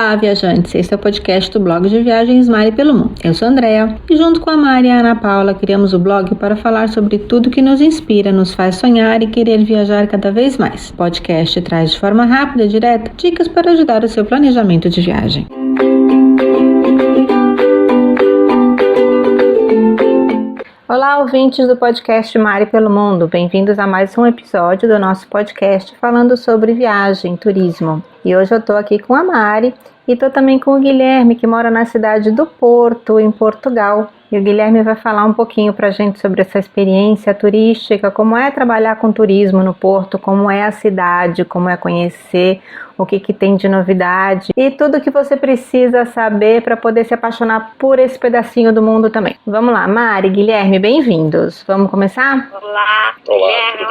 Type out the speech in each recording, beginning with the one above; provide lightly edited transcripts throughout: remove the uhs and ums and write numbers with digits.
Olá, viajantes! Esse é o podcast do blog de viagens Mari pelo Mundo. Eu sou a Andrea e junto com a Mari e a Ana Paula criamos o blog para falar sobre tudo que nos inspira, nos faz sonhar e querer viajar cada vez mais. O podcast traz de forma rápida e direta dicas para ajudar o seu planejamento de viagem. Olá, ouvintes do podcast Mari pelo Mundo. Bem-vindos a mais um episódio do nosso podcast falando sobre viagem, turismo. E hoje eu estou aqui com a Mari e estou também com o Guilherme, que mora na cidade do Porto, em Portugal. E o Guilherme vai falar um pouquinho para a gente sobre essa experiência turística, como é trabalhar com turismo no Porto, como é a cidade, como é conhecer, o que tem de novidade e tudo que você precisa saber para poder se apaixonar por esse pedacinho do mundo também. Vamos lá, Mari, Guilherme, bem-vindos. Vamos começar? Olá, Guilherme,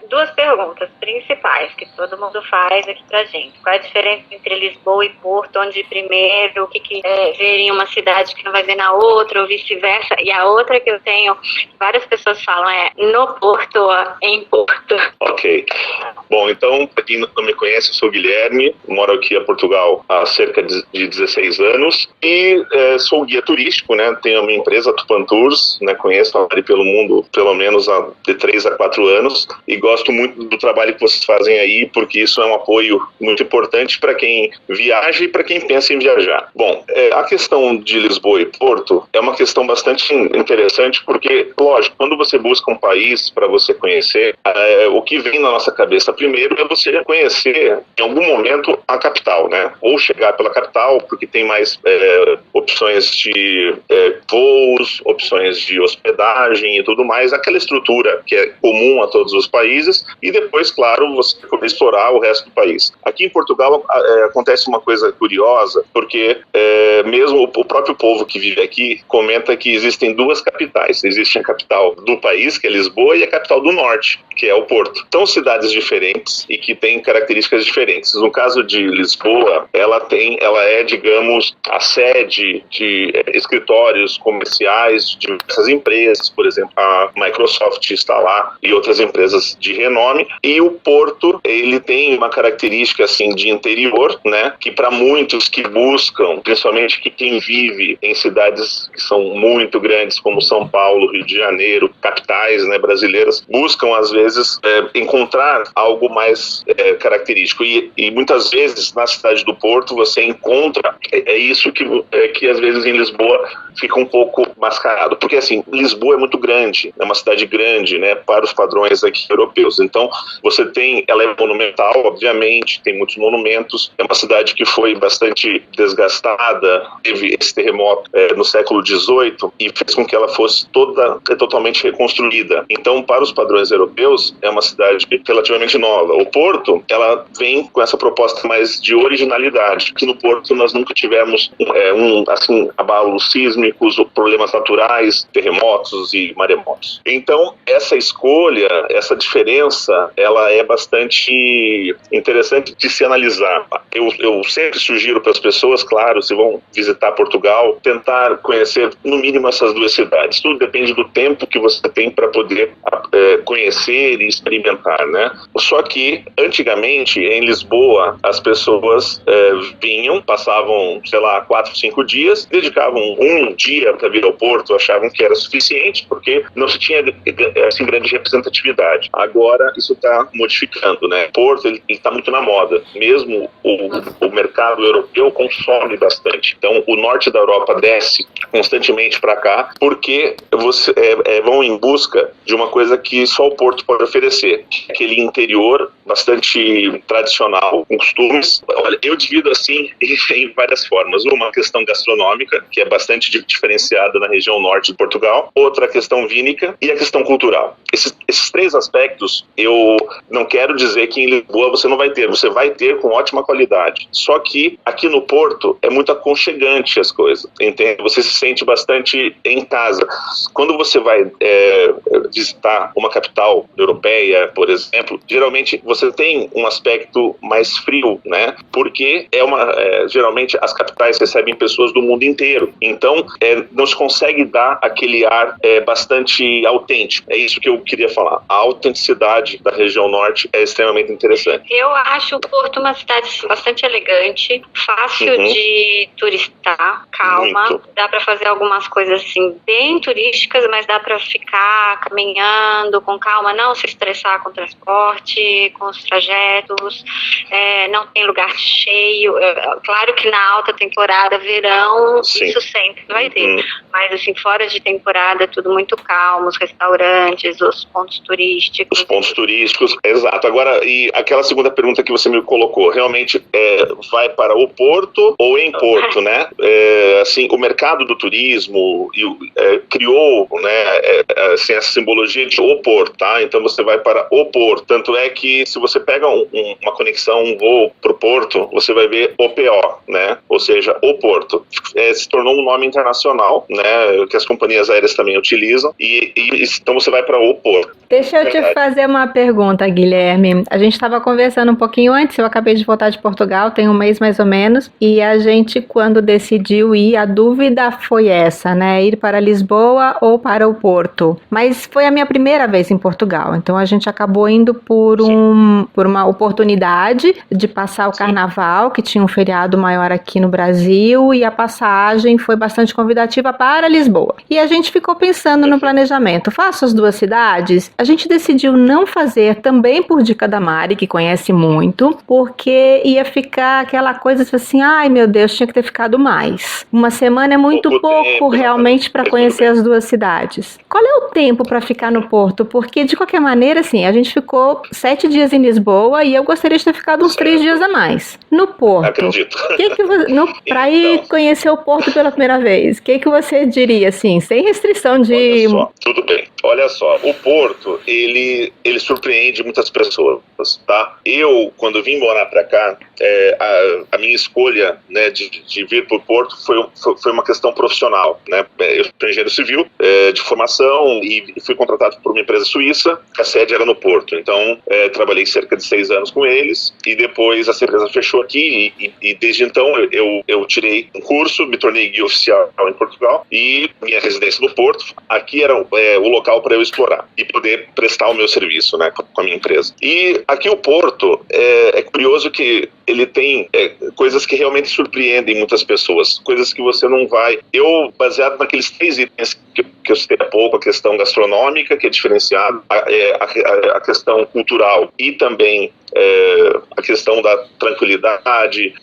duas perguntas principais que todo mundo faz aqui pra gente. Qual é a diferença entre Lisboa e Porto, onde primeiro, o que ver em uma cidade que não vai ver na outra, ou vice-versa? E a outra que eu tenho, várias pessoas falam, é no Porto ou em Porto. Ok. Bom, então, para quem não me conhece, eu sou o Guilherme, moro aqui em Portugal há cerca de 16 anos e sou guia turístico, né? Tenho a minha empresa, Tupan Tours, né? Conheço a Mari pelo Mundo pelo menos há de 3 a 4 anos e gosto muito do trabalho que vocês fazem aí, porque isso é um apoio muito importante para quem viaja e para quem pensa em viajar. Bom, a questão de Lisboa e Porto é uma questão bastante interessante porque, lógico, quando você busca um país para você conhecer, o que vem na nossa cabeça primeiro é você conhecer em algum momento a capital, né? Ou chegar pela capital, porque tem mais opções de voos, opções de hospedagem e tudo mais, aquela estrutura que é comum a todos os países, e depois, claro, você poder explorar o resto do país. Aqui em Portugal acontece uma coisa curiosa, porque mesmo o próprio povo que vive aqui comenta que existem duas capitais. Existe a capital do país, que é Lisboa, e a capital do norte, que é o Porto. São cidades diferentes e que têm características diferentes. No caso de Lisboa, ela é, digamos, a sede de escritórios comerciais de diversas empresas, por exemplo, a Microsoft está lá e outras empresas de renome. E o Porto, ele tem uma característica assim de interior, né, que para muitos que buscam, principalmente quem vive em cidades que são muito grandes como São Paulo, Rio de Janeiro, capitais, né, brasileiras, buscam às vezes encontrar algo mais característico e muitas vezes na cidade do Porto você encontra isso que às vezes em Lisboa fica um pouco mascarado, porque assim, Lisboa é muito grande, é uma cidade grande, né, para os padrões aqui europeus. Então ela é monumental, obviamente, tem muitos monumentos, é uma cidade que foi bastante desgastada, teve esse terremoto no século XVIII e fez com que ela fosse totalmente reconstruída. Então, para os padrões europeus, é uma cidade relativamente nova. O Porto, ela vem com essa proposta mais de originalidade, que no Porto nós nunca tivemos abalos sísmicos, problemas naturais, terremotos e maremotos. Então, essa escolha, essa diferença, ela é bastante interessante de se analisar. Eu sempre sugiro para as pessoas, claro, se vão visitar Portugal, tentar conhecer no mínimo essas duas cidades. Tudo depende do tempo que você tem para poder conhecer e experimentar, né? Só que, antigamente, em Lisboa, as pessoas vinham, passavam, 4, 5 dias, dedicavam um dia para vir ao Porto, achavam que era suficiente, porque não se tinha assim, grande representatividade. Agora, isso está modificando, né? Porto, ele está muito na moda. Mesmo o mercado europeu consome bastante. Então, o norte da Europa desce constantemente para cá, porque vão em busca de uma coisa que só o Porto pode oferecer. Aquele interior bastante tradicional, com costumes. Olha, eu divido assim em várias formas. Uma questão gastronômica, que é bastante diferenciada na região norte de Portugal. Outra questão vínica e a questão cultural. Esses três aspectos, eu não quero dizer que em Lisboa você não vai ter. Você vai ter com ótima qualidade. Só que aqui no Porto é muito aconchegante as coisas, entende? Você se sente bastante em casa. Quando você vai visitar uma capital europeia, por exemplo, geralmente você tem um aspecto mais frio, né? Porque geralmente as capitais recebem pessoas do mundo inteiro. Então, não se consegue dar aquele ar bastante autêntico. É isso que eu queria falar. A autenticidade da região norte é extremamente interessante. Eu acho Acho o Porto uma cidade assim, bastante elegante, fácil de turistar, calma. Muito. Dá para fazer algumas coisas assim bem turísticas, mas dá para ficar caminhando com calma, não se estressar com o transporte, com os trajetos. Não tem lugar cheio. Claro que na alta temporada, verão, Sim. isso sempre vai ter. Mas assim, fora de temporada, é tudo muito calmo, os restaurantes, os pontos turísticos. Os pontos turísticos, exato. Agora, e aquela segunda pergunta que você me colocou, realmente vai para o Porto ou em Porto, né? Assim, o mercado do turismo criou, né, assim, essa simbologia de o Porto, tá? Então você vai para o Porto. Tanto é que se você pega uma conexão, um voo para o Porto, você vai ver OPO, né? Ou seja, o Porto. Se tornou um nome internacional, né? Que as companhias aéreas também utilizam. E então você vai para o Porto. Deixa eu te fazer uma pergunta, Guilherme. A gente estava conversando um pouquinho antes, eu acabei de voltar de Portugal, tem um mês mais ou menos, e a gente, quando decidiu ir, a dúvida foi essa, né? Ir para Lisboa ou para o Porto. Mas foi a minha primeira vez em Portugal, então a gente acabou indo por uma oportunidade de passar o carnaval, que tinha um feriado maior aqui no Brasil, e a passagem foi bastante convidativa para Lisboa. E a gente ficou pensando no planejamento, faço as duas cidades? A gente decidiu não fazer, também por dica da Mari, que conhece muito, porque ia ficar aquela coisa assim, ai meu Deus, tinha que ter ficado mais. Uma semana é muito pouco realmente para conhecer as duas cidades. Qual é o tempo para ficar no Porto? Porque de qualquer maneira, assim, a gente ficou 7 dias em Lisboa e eu gostaria de ter ficado uns 3 dias a mais. No Porto, acredito. Para ir conhecer o Porto pela primeira vez, o que você diria, assim, sem restrição de... Olha só, tudo bem. Olha só, o Porto, ele surpreende muitas pessoas, tá? Eu, quando vim morar pra cá, a minha escolha, né, de vir pro Porto foi uma questão profissional, né? Eu sou engenheiro civil de formação e fui contratado por uma empresa suíça, que a sede era no Porto. Então, trabalhei cerca de 6 anos com eles e depois essa empresa fechou aqui e desde então eu tirei um curso, me tornei guia oficial em Portugal e minha residência no Porto. Aqui era o local para eu explorar e poder prestar o meu serviço, né, com a minha empresa. E aqui o Porto, é curioso que ele tem coisas que realmente surpreendem muitas pessoas, coisas que você não vai... baseado naqueles 3 itens que eu citei há pouco, a questão gastronômica, que é diferenciada, a questão cultural e também a questão da tranquilidade,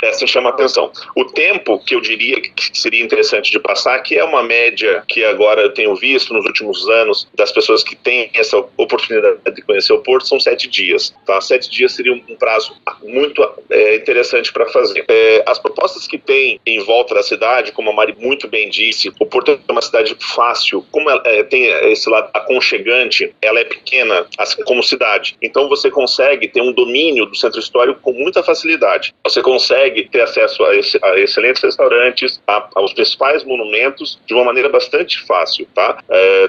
essa chama a atenção. O tempo que eu diria que seria interessante de passar, que é uma média que agora eu tenho visto nos últimos anos das pessoas que têm essa oportunidade de conhecer o Porto, são 7 dias. Tá? 7 dias seria um prazo muito interessante para fazer. As propostas que tem em volta da cidade, como a Mari muito bem disse, o Porto é uma cidade fácil, como ela tem esse lado aconchegante, ela é pequena, assim como cidade. Então você consegue ter um domínio do centro histórico com muita facilidade. Você consegue ter acesso a excelentes restaurantes, aos principais monumentos de uma maneira bastante fácil, tá?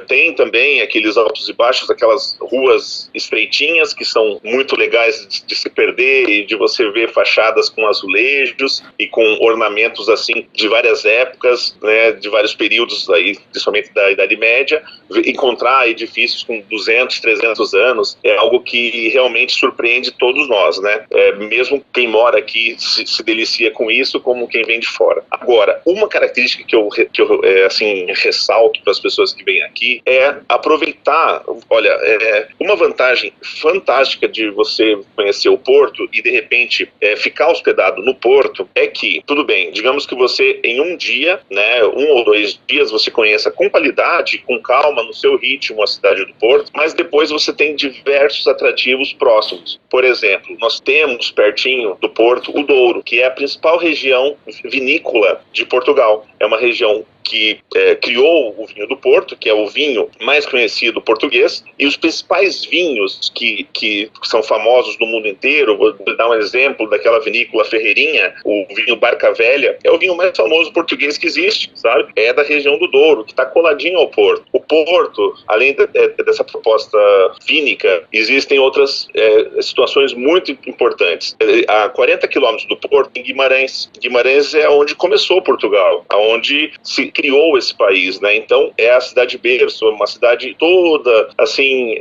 Tem também aqueles altos e baixos, aquelas ruas estreitinhas que são muito legais de se perder e de você ver fachadas com azulejos e com ornamentos assim de várias épocas, né, de vários períodos aí, principalmente da Idade Média. Encontrar edifícios com 200, 300 anos é algo que realmente surpreende todos nós, né? Mesmo quem mora aqui se delicia com isso, como quem vem de fora. Agora, uma característica que eu assim, ressalto para as pessoas que vêm aqui é aproveitar, olha, uma vantagem fantástica de você conhecer o Porto e de repente ficar hospedado no Porto é que, tudo bem, digamos que você em um dia, né, 1 ou 2 dias você conheça com qualidade, com calma, no seu ritmo a cidade do Porto, mas depois você tem diversos atrativos próximos. Por exemplo, nós temos pertinho do Porto o Douro, que é a principal região vinícola de Portugal. É uma região que criou o vinho do Porto, que é o vinho mais conhecido português, e os principais vinhos que são famosos no mundo inteiro, vou dar um exemplo daquela vinícola Ferreirinha, o vinho Barca Velha, é o vinho mais famoso português que existe, sabe? É da região do Douro, que está coladinho ao Porto. O Porto, além dessa proposta vínica, existem outras situações muito importantes. A 40 quilômetros do Porto, em Guimarães. Guimarães é onde começou Portugal, onde se criou esse país, né? Então é a cidade berço, uma cidade toda assim,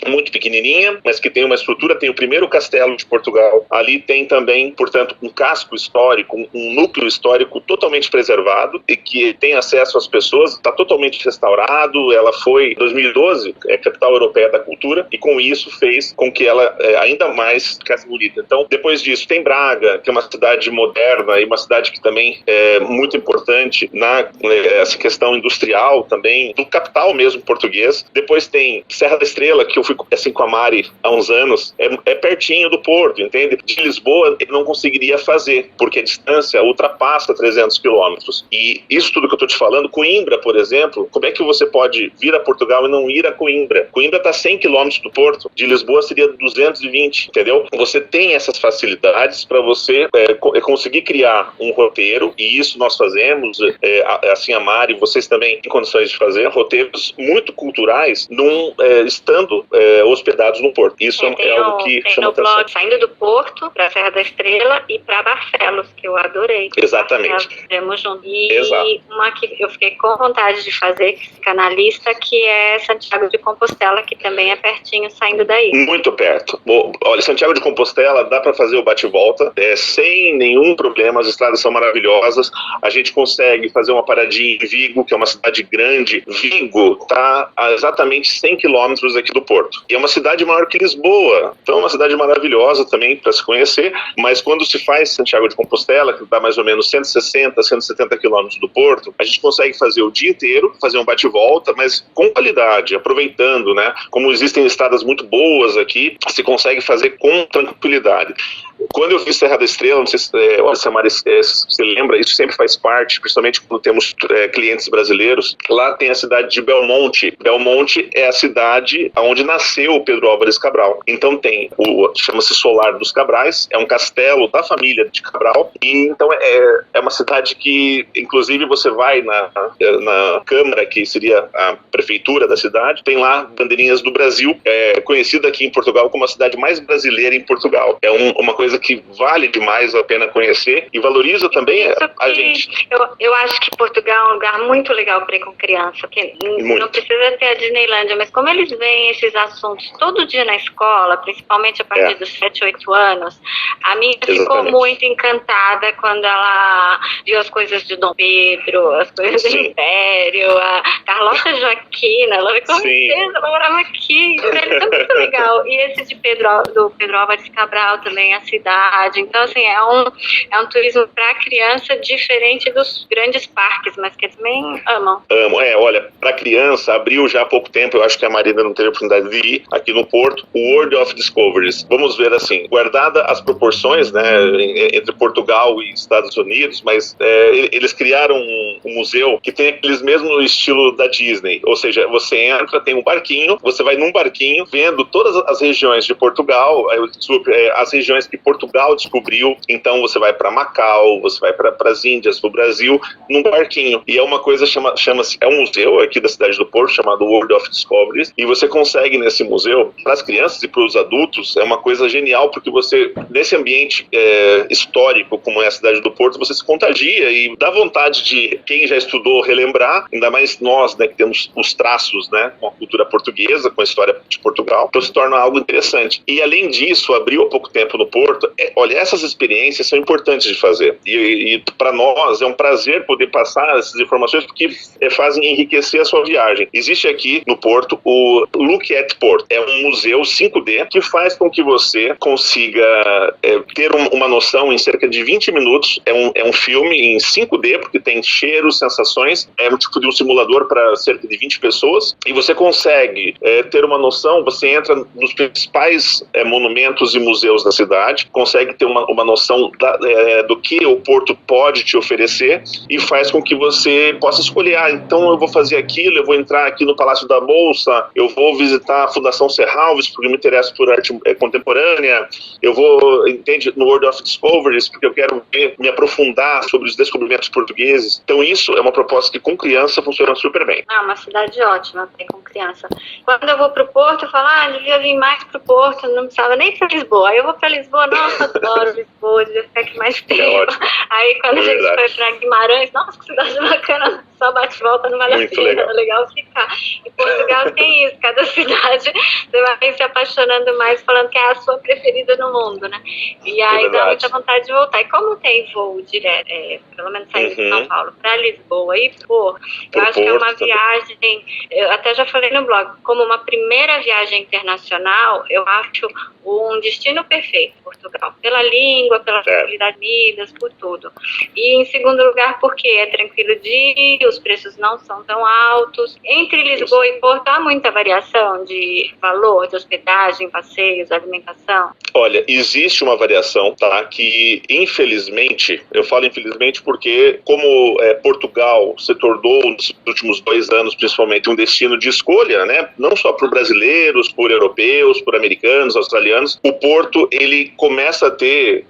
muito pequenininha, mas que tem uma estrutura, tem o primeiro castelo de Portugal. Ali tem também, portanto, um casco histórico, um núcleo histórico totalmente preservado e que tem acesso às pessoas, está totalmente restaurado. Ela foi, em 2012, capital europeia da cultura, e com isso fez com que ela ainda mais ficasse bonita. Então, depois disso, tem Braga, que é uma cidade moderna e uma cidade que também é muito importante essa questão industrial também, do capital mesmo português. Depois tem Serra da Estrela, que eu fui assim com a Mari há uns anos, é pertinho do Porto, entende? De Lisboa ele não conseguiria fazer, porque a distância ultrapassa 300 quilômetros. E isso tudo que eu estou te falando, Coimbra, por exemplo, como é que você pode vir a Portugal e não ir a Coimbra? Coimbra está a 100 quilômetros do Porto, de Lisboa seria 220, entendeu? Você tem essas facilidades para você conseguir criar um roteiro, e isso nós fazemos, assim a Mari, vocês também têm condições de fazer roteiros muito culturais, estando hospedados no Porto. Isso é algo que chama atenção. Blog, saindo do Porto para Serra da Estrela e para Barcelos, que eu adorei. Exatamente. Fizemos junto. E uma que eu fiquei com vontade de fazer, que fica na lista, que é Santiago de Compostela, que também é pertinho saindo daí. Muito perto. Bom, olha, Santiago de Compostela dá para fazer o bate-volta sem nenhum problema, as estradas são maravilhosas, a gente consegue fazer uma paradinha em Vigo, que é uma cidade grande. Vigo está a exatamente 100 quilômetros aqui do Porto. E é uma cidade maior que Lisboa, então é uma cidade maravilhosa também para se conhecer, mas quando se faz Santiago de Compostela, que dá mais ou menos 160, 170 quilômetros do Porto, a gente consegue fazer o dia inteiro, fazer um bate-volta, mas com qualidade, aproveitando, né? Como existem estradas muito boas aqui, se consegue fazer com tranquilidade. Quando eu fiz Serra da Estrela, não sei se a Mari se lembra, isso sempre faz parte, principalmente quando temos clientes brasileiros. Lá tem a cidade de Belmonte. Belmonte é a cidade onde nasceu o Pedro Álvares Cabral. Então chama-se Solar dos Cabrais, é um castelo da família de Cabral, e então é uma cidade que, inclusive, você vai na Câmara, que seria a prefeitura da cidade, tem lá bandeirinhas do Brasil, conhecida aqui em Portugal como a cidade mais brasileira em Portugal. É uma coisa que vale demais a pena conhecer e valoriza também a gente. Eu acho que Portugal é um lugar muito legal para ir com criança, porque não precisa ter a Disneylândia, mas como eles veem esses assuntos todo dia na escola, principalmente a partir dos 7, 8 anos, a minha ficou muito encantada quando ela viu as coisas de Dom Pedro, as coisas do Império, a Carlota Joaquina, ela ficou ela morava aqui, é muito legal. E esse do Pedro Álvares Cabral também, a cidade. Então, assim, é um turismo para criança diferente dos grandes parques, mas que eles também amam. Olha, para criança, abriu já há pouco tempo, eu acho que a Marina não teve a oportunidade de ir aqui no Porto, o World of Discoveries. Vamos ver assim, guardada as proporções, né, entre Portugal e Estados Unidos, mas eles criaram um museu que tem aqueles mesmo estilo da Disney, ou seja, você entra, tem um barquinho, você vai num barquinho, vendo todas as regiões de Portugal, as regiões que Portugal descobriu. Então você vai para Macau, você vai para as Índias, para o Brasil, num barquinho. E é uma coisa, chama-se, é um museu aqui da cidade do Porto, chamado World of Discoveries, e você consegue nesse museu, para as crianças e para os adultos, é uma coisa genial, porque você, nesse ambiente histórico, como é a cidade do Porto, você se contagia e dá vontade de quem já estudou relembrar, ainda mais nós, né, que temos os traços, né, com a cultura portuguesa, com a história de Portugal, então se torna algo interessante. E além disso, abriu há pouco tempo no Porto, olha, essas experiências são importantes de fazer, e para nós é um prazer poder passar essas informações, porque fazem enriquecer a sua viagem. Existe aqui no Porto o Look at Porto, é um museu 5D que faz com que você consiga ter uma noção em cerca de 20 minutos, é um filme em 5D, porque tem cheiros, sensações, é um tipo de um simulador para cerca de 20 pessoas, e você consegue ter uma noção, você entra nos principais monumentos e museus da cidade, consegue ter uma noção do que o Porto pode te oferecer, e faz com que você possa escolher, então eu vou fazer aquilo, eu vou entrar aqui no Palácio da Bolsa, eu vou visitar a Fundação Serralves, porque eu me interesso por arte contemporânea, eu vou, no World of Discoveries, porque eu quero me aprofundar sobre os descobrimentos portugueses. Então isso é uma proposta que com criança funciona super bem. Uma cidade ótima para ir com criança. Quando eu vou pro Porto, eu falo, devia vir mais pro Porto, não precisava nem para Lisboa. Aí eu vou para Lisboa, nossa, adoro Lisboa, devia ficar aqui mais tempo. Aí quando a gente foi para Guimarães, nossa, que cidade bacana, só bate e volta, não vale Muito a pena, legal. é legal ficar. E Portugal tem isso, cada cidade você vai se apaixonando mais, falando que é a sua preferida no mundo, né? E aí dá muita vontade de voltar. E como tem voo direto, pelo menos saindo de São Paulo para Lisboa e Porto, eu acho que é uma viagem, eu até já falei no blog, como uma primeira viagem internacional, eu acho um destino perfeito, Portugal, pela língua, pela facilidade de vidas, por tudo. E em segundo lugar, porque é tranquilo de ir, os preços não são tão altos. Entre Lisboa e Porto há muita variação de valor, de hospedagem, passeios, alimentação? Olha, existe uma variação, tá? Que infelizmente, eu falo infelizmente porque como Portugal se tornou nos últimos 2 anos, principalmente, um destino de escolha, né? Não só por brasileiros, por europeus, por americanos, australianos. O Porto, ele começa a ter,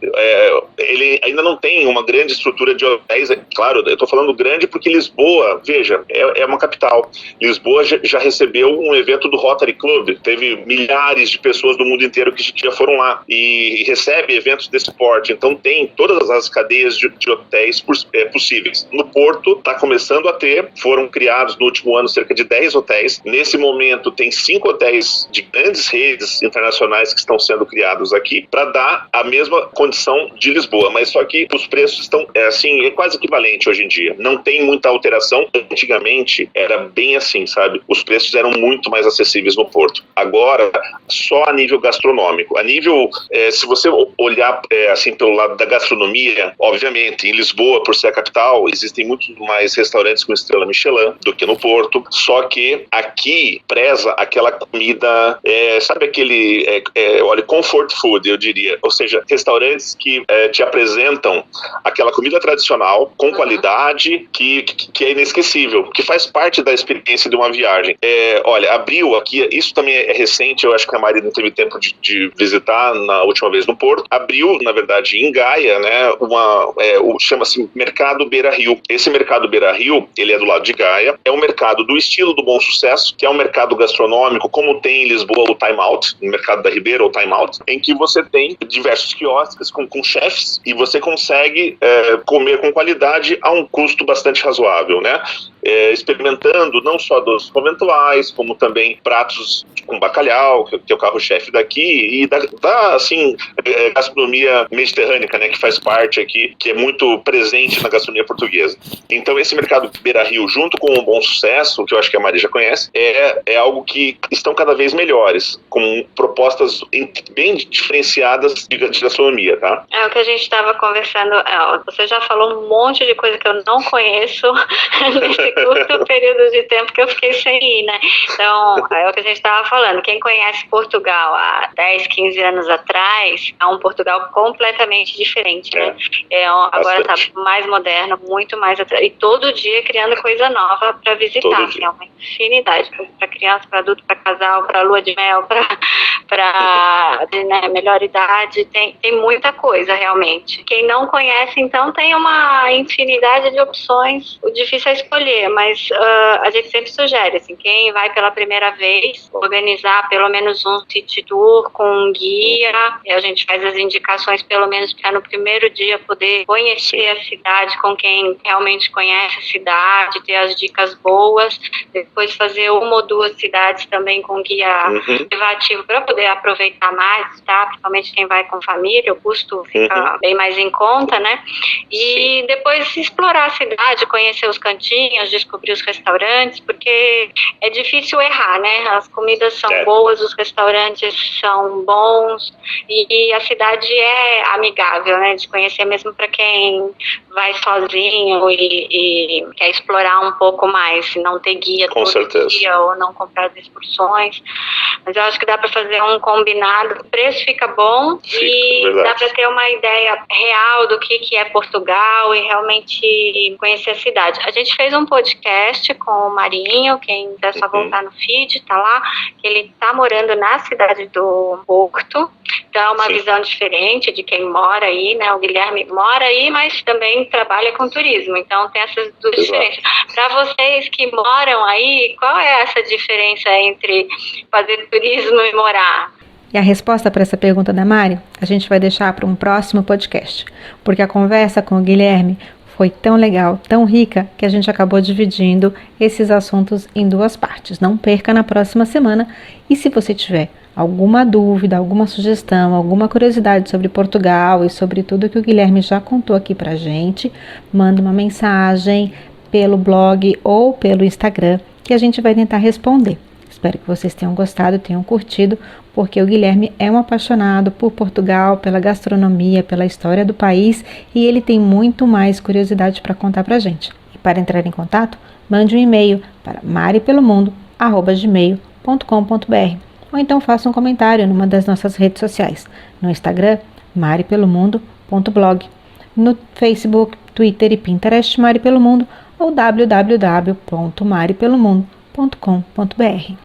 ele ainda não tem uma grande estrutura de hotéis, claro, eu estou falando grande porque Lisboa, veja, é uma capital. Lisboa já recebeu um evento do Rotary Club, teve milhares de pessoas do mundo inteiro que já foram lá e recebe eventos desse porte, então tem todas as cadeias de hotéis possíveis. No Porto, está começando a ter, foram criados no último ano cerca de 10 hotéis, nesse momento tem 5 hotéis de grandes redes internacionais que estão sendo criados aqui para dar a mesma condição de Lisboa, mas só que os preços estão assim, é quase equivalente hoje em dia, não tem muita alteração. Antigamente era bem assim, sabe, os preços eram muito mais acessíveis no Porto, agora só a nível gastronômico, a nível, se você olhar assim pelo lado da gastronomia, obviamente em Lisboa, por ser a capital, existem muito mais restaurantes com estrela Michelin do que no Porto, só que aqui preza aquela comida, sabe aquele olha, comfort food, eu diria, ou seja, restaurantes que te apresentam aquela comida tradicional com qualidade que é inesquecível, que faz parte da experiência de uma viagem. Olha, abriu aqui, isso também é recente, eu acho que a Mari não teve tempo de visitar na última vez no Porto, abriu, na verdade, em Gaia, né, chama-se Mercado Beira Rio. Esse Mercado Beira Rio, ele é do lado de Gaia, é um mercado do estilo do Bom Sucesso, que é um mercado gastronômico, como tem em Lisboa o Time Out, no Mercado da Ribeira, o Time Out, em que você tem diversos quiosques com chefes e você consegue comer com qualidade a um custo bastante razoável, né? Experimentando não só doces conventuais, como também pratos com bacalhau, que é o carro-chefe daqui, e da assim, gastronomia mediterrânea, né, que faz parte aqui, que é muito presente na gastronomia portuguesa. Então esse mercado Beira Rio, junto com o Bom Sucesso, que eu acho que a Maria já conhece, é algo que estão cada vez melhores, com propostas bem diferenciadas de gastronomia, tá? É o que a gente estava conversando, você já falou um monte de coisa que eu não conheço nesse curto período de tempo que eu fiquei sem ir, né? Então, é o que a gente estava falando, quem conhece Portugal há 10, 15 anos atrás, é um Portugal completamente diferente, né? Agora está mais moderno, muito mais e todo dia criando coisa nova para visitar, que é uma infinidade, para criança, para adulto, para casal, para lua de mel, para né, melhor idade, tem muita coisa realmente. Quem não conhece, então, tem uma infinidade de opções, o difícil é escolher, mas a gente sempre sugere, assim, quem vai pela primeira vez, organizar pelo menos um city tour com um guia, e a gente faz as indicações pelo menos para no primeiro dia poder conhecer a cidade com quem realmente conhece a cidade, ter as dicas boas, depois fazer 1 ou 2 cidades também com guia privativo para poder aproveitar mais, tá? Principalmente quem vai com família, o custo fica bem mais em conta, né? E depois explorar a cidade, conhecer os cantinhos, descobrir os restaurantes, porque é difícil errar, né? As comidas são boas, os restaurantes são bons e a cidade é amigável, né? De conhecer mesmo para quem vai sozinho e quer explorar um pouco mais, não ter guia todo dia ou não comprar as excursões. Mas eu acho que dá para fazer um combinado, o preço fica bom e dá para ter uma ideia real do que é Portugal e realmente conhecer a cidade. A gente fez um podcast com o Marinho, quem quiser só voltar no feed, tá lá, que ele tá morando na cidade do Porto, então é uma visão diferente de quem mora aí, né? O Guilherme mora aí, mas também trabalha com turismo, então tem essas duas diferenças. Para vocês que moram aí, qual é essa diferença entre fazer turismo e morar? E a resposta para essa pergunta da Mari, a gente vai deixar para um próximo podcast, porque a conversa com o Guilherme foi tão legal, tão rica, que a gente acabou dividindo esses assuntos em 2 partes. Não perca na próxima semana. E se você tiver alguma dúvida, alguma sugestão, alguma curiosidade sobre Portugal e sobre tudo que o Guilherme já contou aqui pra gente, manda uma mensagem pelo blog ou pelo Instagram que a gente vai tentar responder. Espero que vocês tenham gostado, tenham curtido, porque o Guilherme é um apaixonado por Portugal, pela gastronomia, pela história do país, e ele tem muito mais curiosidade para contar pra gente. E para entrar em contato, mande um e-mail para maripelomundo@gmail.com.br ou então faça um comentário numa das nossas redes sociais, no Instagram, maripelomundo.blog, no Facebook, Twitter e Pinterest, Mari Pelo Mundo, ou www.maripelomundo.com.br.